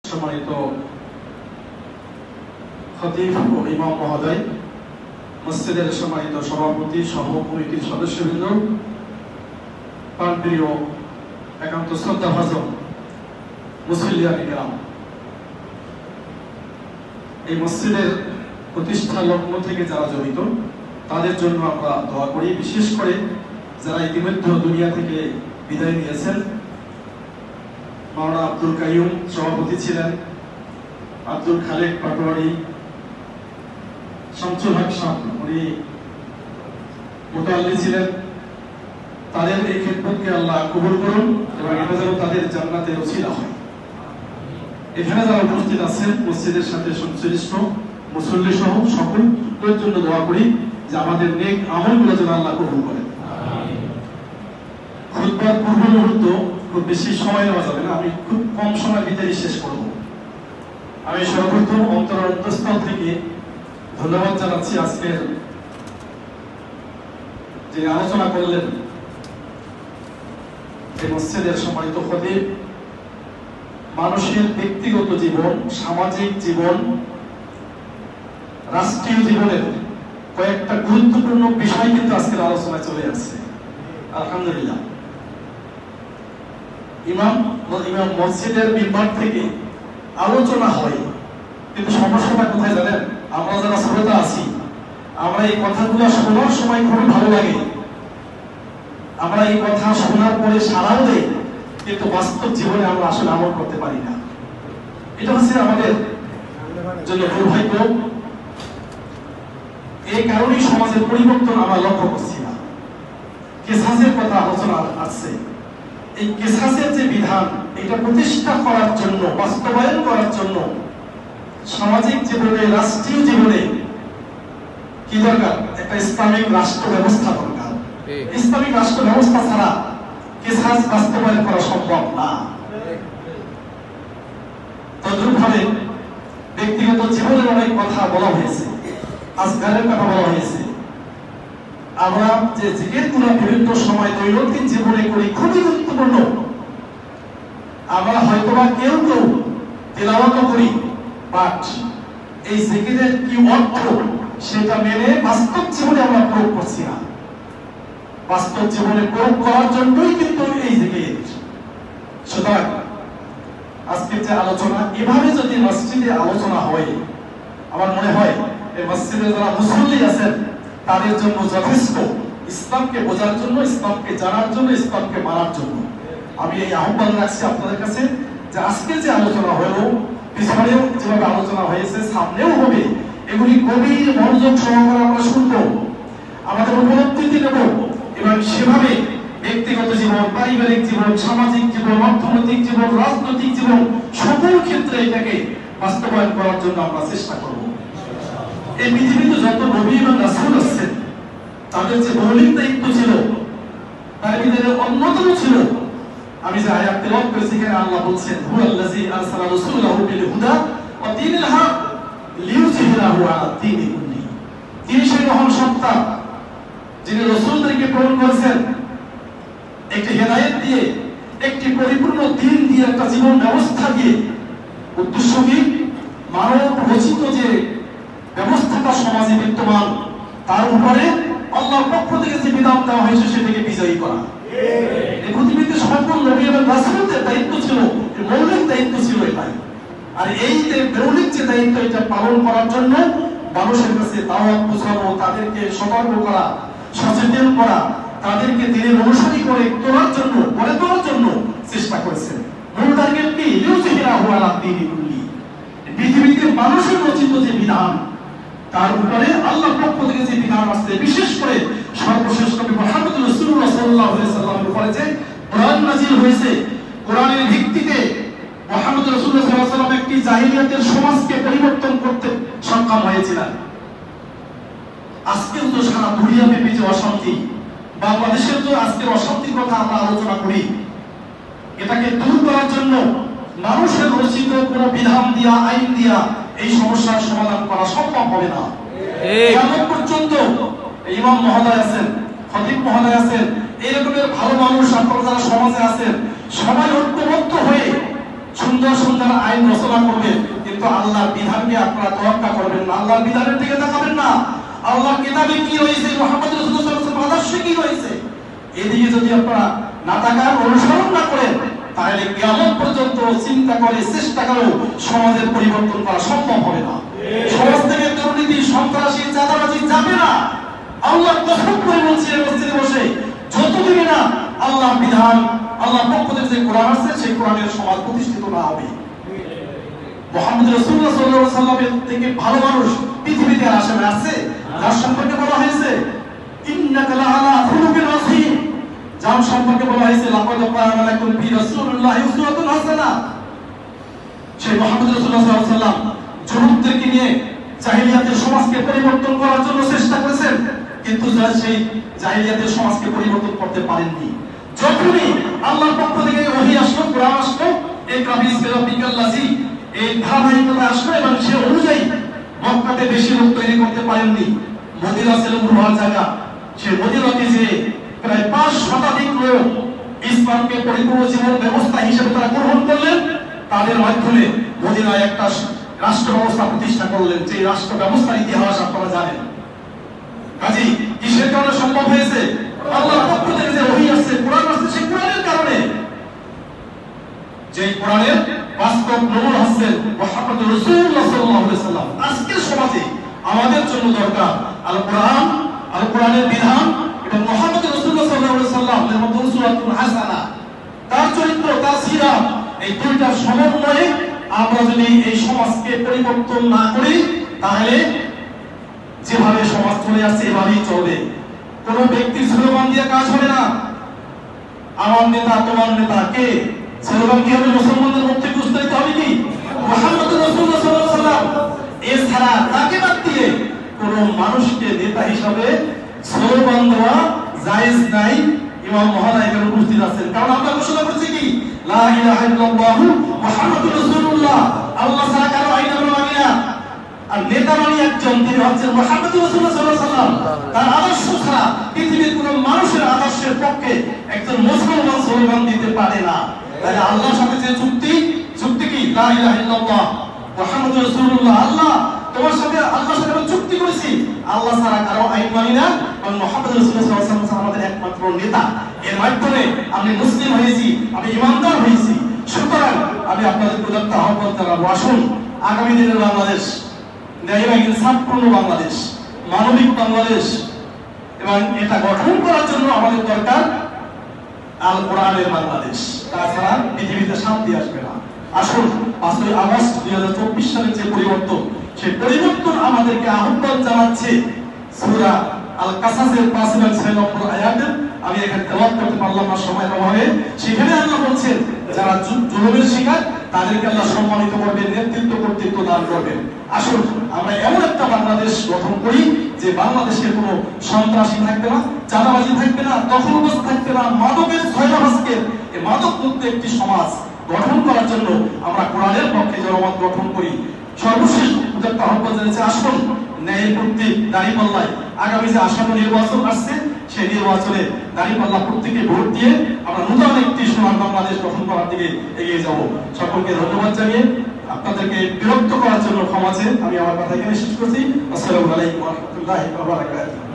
সম্মানিত খতিব ও ইমাম মহোদয়, মসজিদের সম্মানিত সভাপতি সহ কমিটির সদস্যবৃন্দ, প্রাণপ্রিয় একান্ত শ্রদ্ধাভাজন মুসল্লিয়ানে কেরাম, এই মসজিদের প্রতিষ্ঠা লগ্ন থেকে যারা জড়িত তাদের জন্য আমরা দোয়া করি। বিশেষ করে যারা ইতিমধ্যে দুনিয়া থেকে বিদায় নিয়েছেন, মাওলানা আব্দুল কাইয়ুম সভাপতি ছিলেন, আব্দুল খালেক পাটোয়ারি, শামসুল হক সাহেব উনি মুতাল্লি ছিলেন, তাদের এই খেদমতকে আল্লাহ কবুল করুন এবং এটা যেন তাদের জান্নাতের ওসিলা হয়। এখানে যারা উপস্থিত আছেন মসজিদের সাথে সংশ্লিষ্ট মুসল্লি সহ সকলের জন্য দোয়া করি যে আমাদের নেক আমলগুলো যেন আল্লাহ কবুল করেন। খুতবার পূর্ব মুহূর্ত খুব বেশি সময় নেওয়া যাবে না, আমি খুব কম সময়ের ভিতরে শেষ করব। আমি সর্বপ্রথম অন্তঃস্থল থেকে ধন্যবাদ জানাচ্ছি আজকের যে আলোচনা করলেন এই মসজিদের সম্মানিত খতিব। মানুষের ব্যক্তিগত জীবন, সামাজিক জীবন, রাষ্ট্রীয় জীবনের কয়েকটা গুরুত্বপূর্ণ বিষয় কিন্তু আজকের আলোচনায় চলে আসছে। আলহামদুলিল্লাহ, ইমাম মসজিদের মিম্বার থেকে আলোচনা হয়, কিন্তু সমস্যাটা কোথায় জানেন? আমরা যারা শ্রোতা আছি, আমরা এই কথাগুলো শোনার সময় খুবই ভালো লাগে, আমরা এই কথা শোনার পরে সাড়াও দেই, কিন্তু বাস্তব জীবনে আমরা আসলে আমল করতে পারি না। এটা হচ্ছে আমাদের জন্য দুর্ভাগ্য। এই কারণেই সমাজের পরিবর্তন আমরা লক্ষ্য করছি না। কিসাসের কথা আলোচনা আসছে, এই কিসাসের যে বিধান, এটা প্রতিষ্ঠা করার জন্য, বাস্তবায়ন করার জন্য সামাজিক জীবনে, রাষ্ট্রীয় জীবনে কি দরকার? একটা ইসলামিক রাষ্ট্র ব্যবস্থা দরকার। ইসলামিক রাষ্ট্র ব্যবস্থা ছাড়া কিসাস বাস্তবায়ন করা সম্ভব না। তদ্রূপভাবে ব্যক্তিগত জীবনের অনেক কথা বলা হয়েছে, আজকালের কথা বলা হয়েছে। আমরা যে জিকিরগুলো বিভিন্ন সময় দৈনন্দিন জীবনে করি খুবই গুরুত্বপূর্ণ। আমরা হয়তোবা কেউ কেউ তেলাওয়াত করি, বাট এই জিকিরের কি অর্থ সেটা মেনে বাস্তব জীবনে আমরা প্রয়োগ করছি না। বাস্তব জীবনে প্রয়োগ করার জন্যই কিন্তু এই জিকির। সুতরাং আজকের যে আলোচনা, এভাবে যদি মসজিদে আলোচনা হয়, আমার মনে হয় এই মসজিদে যারা মুসল্লি আছেন তাদের জন্য যথেষ্ট, ইসলামকে বোঝার জন্য, ইসলামকে জানার জন্য, ইসলামকে মানার জন্য। আমি এই আহ্বান রাখছি আপনাদের কাছে যে আজকে যে আলোচনা হলো, পিছনেও যেভাবে আলোচনা হয়েছে, সামনেও হবে, এগুলি গভীর মনোযোগ সহকারে আমরা শুনবো, আমাদের উপলব্ধিতে নেব এবং সেভাবে ব্যক্তিগত জীবন, পারিবারিক জীবন, সামাজিক জীবন, অর্থনৈতিক জীবন, রাজনৈতিক জীবন, সকল ক্ষেত্রে এটাকে বাস্তবায়ন করার জন্য আমরা চেষ্টা করব। এই পৃথিবীতে যত নবী এবং রাসূল আছেন, তাদের যে মৌলিক দায়িত্ব ছিল তার ভিতরে অন্যতম ছিল, আমি যে আয়াত তেলাওয়াত করেছি, এখানে আল্লাহ বলছেন হুয়াল্লাযী আরসালা রাসূলাহু বিল হুদা ওয়া দীনিল হক লিইয়ুযহিরাহু আলা দীনি কুল্লি। তিনি সেই মহান সত্তা যিনি রাসূলদেরকে প্রেরণ করেছেন একটি হেদায়েত দিয়ে, একটি পরিপূর্ণ দ্বীন দিয়ে, একটা জীবন ব্যবস্থা দিয়ে। উদ্দেশ্য কি? মানব রচিত যে ব্যবস্থাটা সমাজে বিদ্যমান, তার উপরে আল্লাহর পক্ষ থেকে যে বিধান দেওয়া হয়েছে সেটাকে বিজয়ী করা। এই পৃথিবীতে সকল নবী এবং রাসূলদের দায়িত্ব ছিল, মৌলিক দায়িত্ব ছিল এটাই। আর এই যে মৌলিক যে দায়িত্ব, এটা পালন করার জন্য মানুষের কাছে দাওয়াত পৌঁছানো, তাদেরকে সতর্ক করা, সচেতন করা, তাদেরকে দিনের অনুসারী করে তোলার জন্য, গড়ে তোলার জন্য চেষ্টা করেছেন। মূল টার্গেট কি? লিইয়ুযহিরাহু আলা দীনি কুল্লি। পৃথিবীতে মানুষের রচিত যে বিধান, তার উপরে আল্লাহর পক্ষ থেকে যে বিধান আসছে, বিশেষ করে সর্বশেষ নবী মুহাম্মদ রাসূলুল্লাহ সাল্লাল্লাহু আলাইহি সাল্লামের উপরে যে কোরআন নাযিল হয়েছে, কোরআনের ভিত্তিতে মুহাম্মদ রাসূলুল্লাহ সাল্লাল্লাহু আলাইহি সাল্লাম একটি জাহিলিয়াতের সমাজকে পরিবর্তন করতে সক্ষম হয়েছিলেন। আজকে তো সারা দুনিয়াব্যাপী যে অশান্তি, বাংলাদেশের তো আজকের অশান্তির কথা আমরা আলোচনা করি, এটাকে দূর করার জন্য মানুষের রচিত কোন বিধান দিয়া, আইন দিয়া এই সমস্যার সমাধান করা সম্ভব হবে না। কিয়ামত পর্যন্ত ইমাম মহোদয় আছেন, খতিব মহোদয় আছেন, এই রকমের ভালো মানুষ আপনারা যারা সমাজে আছেন, সবাই ঐক্যবদ্ধ হয়ে সুন্দর সুন্দর আইন রচনা করবেন, কিন্তু আল্লাহর বিধানকে আপনারা তোয়াক্কা করবেন না, আল্লাহর বিধানের দিকে তাকাবেন না। আল্লাহর কিতাবে কি রয়েছে, মুহাম্মদ রাসূলুল্লাহ সাল্লাল্লাহু আলাইহি ওয়াসাল্লাম আদর্শে কি রয়েছে, এদিকে যদি আপনারা না তাকান, অনুসরণ না করেন, তাহলে কিয়ামত পর্যন্ত চিন্তা করে চেষ্টা করেও সমাজের পরিবর্তন করা সম্ভব হবে না। সমাজ থেকে দুর্নীতি, সন্ত্রাসী, চাঁদাবাজি যাবে না। আল্লাহ কসম করে বলছে মসজিদে বসে, যতদিন না আল্লাহ বিধান, আল্লাহ পক্ষ থেকে যে কোরআন আছে সেই কোরআনের সমাজ প্রতিষ্ঠিত না হবে। মুহাম্মদ রাসূলুল্লাহ সাল্লাল্লাহু আলাইহি ওয়াসাল্লামের থেকে ভালো মানুষ পৃথিবীতে আর আসে না, আছে? যার সম্পর্কে বলা হয়েছে ইন্নাকা লাআলা খুলুকিন আযীম, যার সম্পর্কে বলা হয়েছে লাকাদ কানা লাকুম ফি রাসূলিল্লাহি উসওয়াতুন হাসানাহ। সেই মুহাম্মদ রাসূলুল্লাহ সাল্লাল্লাহু আলাইহি ওয়াসাল্লাম যুবকদেরকে নিয়ে জাহিলিয়াতের সমাজকে পরিবর্তন করার জন্য চেষ্টা করেছেন, কিন্তু সেই জাহিলিয়াতের সমাজকে পরিবর্তন করতে পারেননি। যখনই আল্লাহর পক্ষ থেকে ওহী আসলো, কোরআন আসলো, ইকরা বিসমি রাব্বিকাল্লাযী, এই ধারাবাহিকতা আসলো, এবং সে অনুযায়ী মক্কাতে বেশি লোক তৈরি করতে পারেননি। মদিনা ছিল মুরহার জায়গা, সে মদিনাতে যে প্রায় 5 শতাধিক লোক ইসলামকে পরিপূর্ণ জীবন ব্যবস্থা হিসেবে তারা গ্রহণ করলেন। তাদের মাধ্যমে মদিনায় একটা রাষ্ট্র ব্যবস্থা প্রতিষ্ঠা করলেন, যে রাষ্ট্র ব্যবস্থার ইতিহাস আপনারা জানেন। কাজী কিসের কারণে সম্ভব হয়েছে? আল্লাহর পক্ষ থেকে যে ওহী আসছে, কোরআন আসছে, সেই কোরআনের কারণে। যে কোরআনের বাস্তব নমুনা হচ্ছেন মুহাম্মদ রাসূলুল্লাহ সাল্লাল্লাহু আলাইহি ওয়াসাল্লাম। আজকের সমাজে আমাদের জন্য দরকার আল কোরআন, আল কোরআনের বিধান এবং মুহাম্মদ রাসূলুল্লাহ সাল্লাল্লাহু আলাইহি ওয়াসাল্লামের মতো উসওয়াতুন হাসানাহ, তার চরিত্র, তার সিরাত, এই দুইটার সমন্বয়ে আমরা যদি এই সমাজকে পরিবর্তন না করি, তাহলে যেভাবে সমাজ চলে আসছে এভাবেই চলবে। কোন ব্যক্তির স্লোগান দিয়ে কাজ হবে না। আমার নেতা, তোমার নেতা কে? স্লোগান কি হবে? মুসলমানদের মধ্যে উচ্চারিত হবে কি? মুহাম্মদ রাসূলুল্লাহ সাল্লাল্লাহু আলাইহি ওয়াসাল্লাম। এছাড়া তাকে বাদ দিয়ে কোন মানুষকে নেতা হিসাবে স্লোগান দেওয়া জায়েজ নাই। ইমাম মহোদয় এখানে উপস্থিত আছেন, কারণ আমরা ঘোষণা করছি কি লা ইলাহা ইল্লাল্লাহু মুহাম্মাদুর রাসূলুল্লাহ, আল্লাহ ছাড়া কারো আইন আমরা মানি না। আর নেতা মানে একজন, তিনি হচ্ছেন মুহাম্মদ রাসূলুল্লাহ সাল্লাল্লাহু আলাইহি ওয়াসাল্লাম। তার আদর্শ ছাড়া পৃথিবীর কোন মানুষের আদর্শের পক্ষে একজন মুসলমান স্লোগান দিতে পারে না। তাহলে আল্লাহর সাথে যে চুক্তি কি লা ইলাহা ইল্লাল্লাহ মুহাম্মাদুর রাসূলুল্লাহ, আল্লাহ তোমার সাথে, আল্লাহর সাথে আমরা চুক্তি করেছি, আল্লাহ ছাড়া কারো আইন মানি না, এবং মুহাম্মদ রাসূলুল্লাহ সাল্লাল্লাহু আলাইহি ওয়াসাল্লাম আমাদের একমাত্র নেতা। এর মাধ্যমে আমি মুসলিম হয়েছি, আমি ঈমানদার হয়েছি। সুতরাং আমি আপনাদের প্রদত্ত আহ্বান জানাবো, আসুন আগামী দিনের বাংলাদেশ, ন্যায় ইনসাফপূর্ণ বাংলাদেশ, মানবিক বাংলাদেশ, এবং এটা গঠন করার জন্য আমাদের দরকার আল কোরআনের বাংলাদেশ। তাছাড়া পৃথিবীতে শান্তি আসবে না। আসুন 5ই আগস্ট 2024 সালের যে পরিবর্তন, সেই পরিবর্তন আমাদেরকে আহ্বান জানাচ্ছে সূরা আল কাসাসের 5 এবং 6 নম্বর আয়াতে। আমি এখানে তেলাওয়াত করতে পারলাম না সময়ের অভাবে। সেখানে আল্লাহ বলছেন যারা জুলুমের শিকার তাদেরকে আল্লাহ সম্মানিত করবেন, নেতৃত্ব কর্তৃত্ব দান করবেন। আসুন আমরা এমন একটা বাংলাদেশ গঠন করি যে বাংলাদেশে কোনো সন্ত্রাসী থাকবে না, চাঁদাবাজি থাকবে না, দখলবাজ থাকবে না, মাদকের ছয়লাভাজকে এই মাদক মুক্ত একটি সমাজ গঠন করার জন্য আমরা কোরআনের পক্ষে জনমত গঠন করি। সর্বশেষ একটা আহ্বান জানিয়েছে, আসুন ন্যায়ের প্রতীক দাঁড়িপাল্লায় আগামী যে আসন্ন নির্বাচন আসছে, সেই নির্বাচনে দাঁড়িপাল্লা প্রতীকে ভোট দিয়ে আমরা নতুন একটি সোনার বাংলাদেশ গঠন করার দিকে এগিয়ে যাব। সকলকে ধন্যবাদ জানিয়ে আপনাদেরকে বিরক্ত করার জন্য ক্ষমা চেয়ে আমি আমার কথা এখানে শেষ করছি। আসসালামু আলাইকুম ওয়া রাহমাতুল্লাহি ওয়া বারাকাতুহু।